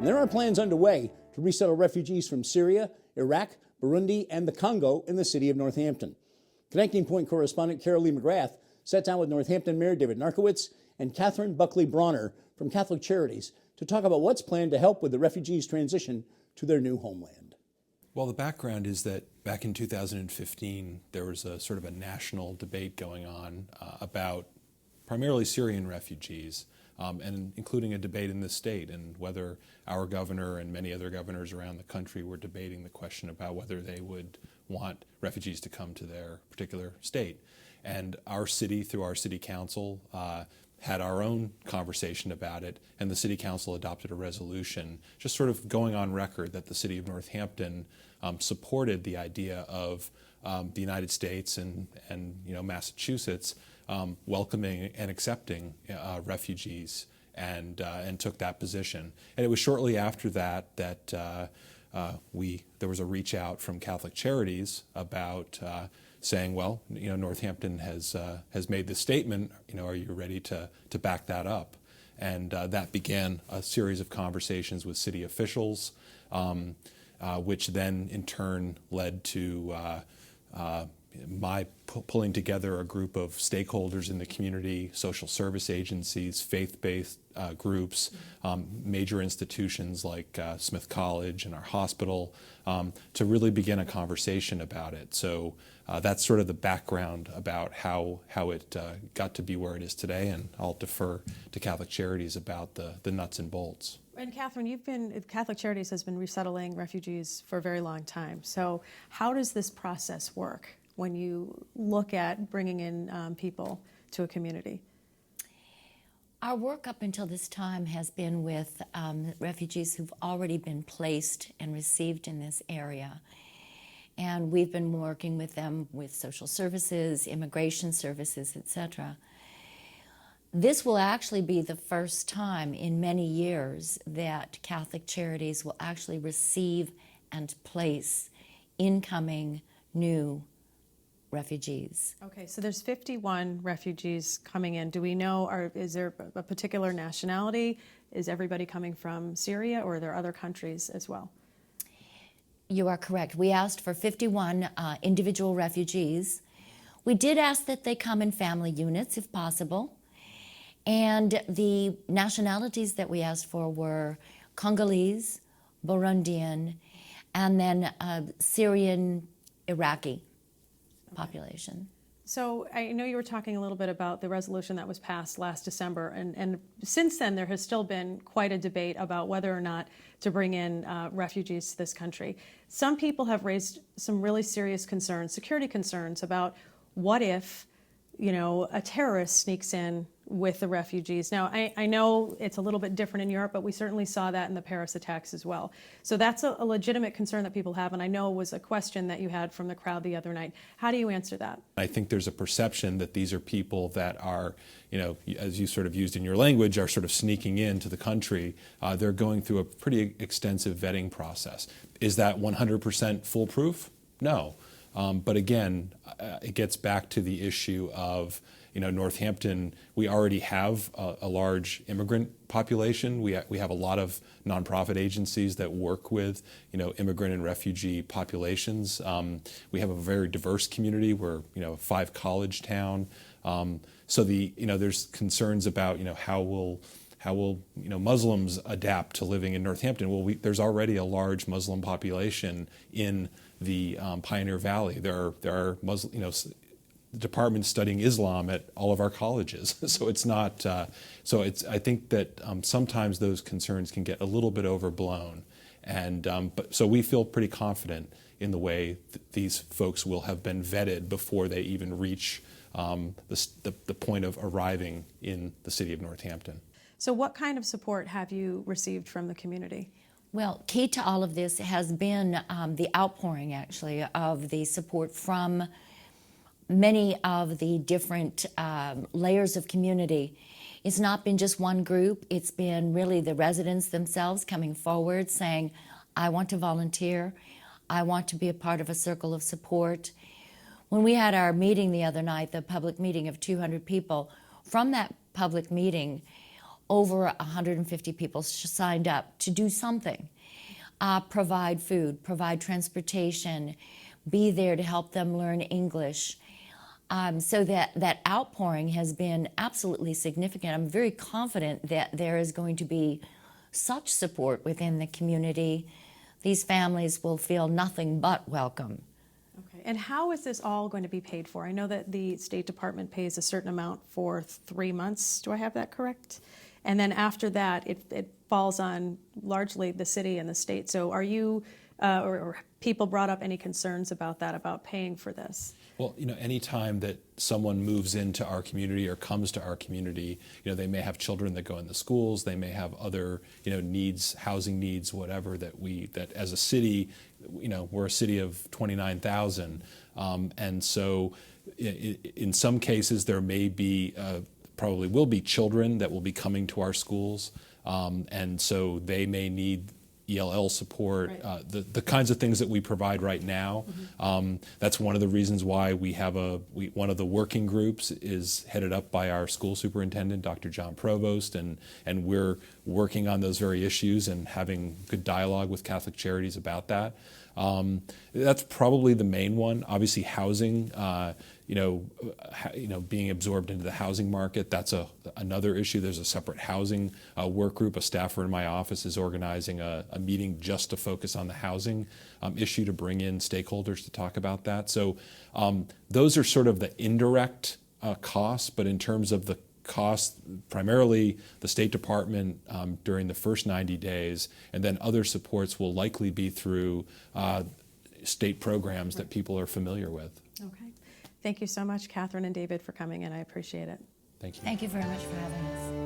And there are plans underway to resettle refugees from Syria, Iraq, Burundi, and the Congo in the city of Northampton. Connecting Point correspondent Carolee McGrath sat down with Northampton Mayor David Narkewicz and Kathryn Buckley-Brawner from Catholic Charities to talk about what's planned to help with the refugees' transition to their new homeland. Well, the background is that back in 2015, there was a sort of a national debate going on about primarily Syrian refugees, and including a debate in the state, and whether our governor and many other governors around the country were debating the question about whether they would want refugees to come to their particular state. And our city, through our city council, had our own conversation about it, and the city council adopted a resolution just sort of going on record that the city of Northampton supported the idea of the United States and Massachusetts welcoming and accepting refugees, and took that position. And it was shortly after that that there was a reach out from Catholic Charities about saying, well, Northampton has made this statement. Are you ready to back that up? And that began a series of conversations with city officials, which then in turn led to my pulling together a group of stakeholders in the community, social service agencies, faith-based groups, major institutions like Smith College and our hospital, to really begin a conversation about it. So that's sort of the background about how it got to be where it is today, and I'll defer to Catholic Charities about the nuts and bolts. And Kathryn, Catholic Charities has been resettling refugees for a very long time. So how does this process work when you look at bringing in people to a community? Our work up until this time has been with refugees who've already been placed and received in this area. And we've been working with them with social services, immigration services, etc. This will actually be the first time in many years that Catholic Charities will actually receive and place incoming new refugees. Okay, so there's 51 refugees coming in. Do we know, is there a particular nationality? Is everybody coming from Syria, or are there other countries as well? You are correct. We asked for 51 individual refugees. We did ask that they come in family units if possible. And the nationalities that we asked for were Congolese, Burundian, and then Syrian, Iraqi population. So I know you were talking a little bit about the resolution that was passed last December, and since then there has still been quite a debate about whether or not to bring in refugees to this country. Some people have raised some really serious concerns, security concerns, about what if, a terrorist sneaks in with the refugees. Now, I know it's a little bit different in Europe, but we certainly saw that in the Paris attacks as well. So that's a legitimate concern that people have, and I know it was a question that you had from the crowd the other night. How do you answer that? I think there's a perception that these are people that are, as you sort of used in your language, are sort of sneaking into the country. They're going through a pretty extensive vetting process. Is that 100% foolproof? No. But again, it gets back to the issue of, Northampton, we already have a large immigrant population. We have a lot of nonprofit agencies that work with, immigrant and refugee populations. We have a very diverse community. We're, a 5-college town. So there's concerns about, how will Muslims adapt to living in Northampton? Well, there's already a large Muslim population in the Pioneer Valley. There are Muslim, departments studying Islam at all of our colleges. So it's not. I think that sometimes those concerns can get a little bit overblown, and so we feel pretty confident in the way these folks will have been vetted before they even reach the point of arriving in the city of Northampton. So what kind of support have you received from the community? Well, key to all of this has been the outpouring, actually, of the support from many of the different layers of community. It's not been just one group. It's been really the residents themselves coming forward saying, I want to volunteer. I want to be a part of a circle of support. When we had our meeting the other night, the public meeting of 200 people, from that public meeting, over 150 people signed up to do something, provide food, provide transportation, be there to help them learn English. So that outpouring has been absolutely significant. I'm very confident that there is going to be such support within the community. These families will feel nothing but welcome. Okay. And how is this all going to be paid for? I know that the State Department pays a certain amount for 3 months. Do I have that correct? And then after that, it falls on largely the city and the state. So are you, or people brought up any concerns about that, about paying for this? Well, any time that someone moves into our community or comes to our community, they may have children that go in the schools, they may have other, needs, housing needs, whatever, that as a city, we're a city of 29,000. And so in some cases there may be, probably will be children that will be coming to our schools. And so they may need ELL support, right. The kinds of things that we provide right now. Mm-hmm. That's one of the reasons why we have one of the working groups is headed up by our school superintendent, Dr. John Provost, and we're working on those very issues and having good dialogue with Catholic Charities about that. That's probably the main one. Obviously, housing. Being absorbed into the housing market, that's another issue. There's a separate housing work group. A staffer in my office is organizing a meeting just to focus on the housing issue, to bring in stakeholders to talk about that. So those are sort of the indirect costs, but in terms of the cost, primarily the State Department during the first 90 days, and then other supports will likely be through state programs that people are familiar with. Okay. Thank you so much, Kathryn and David, for coming in. I appreciate it. Thank you. Thank you very much for having us.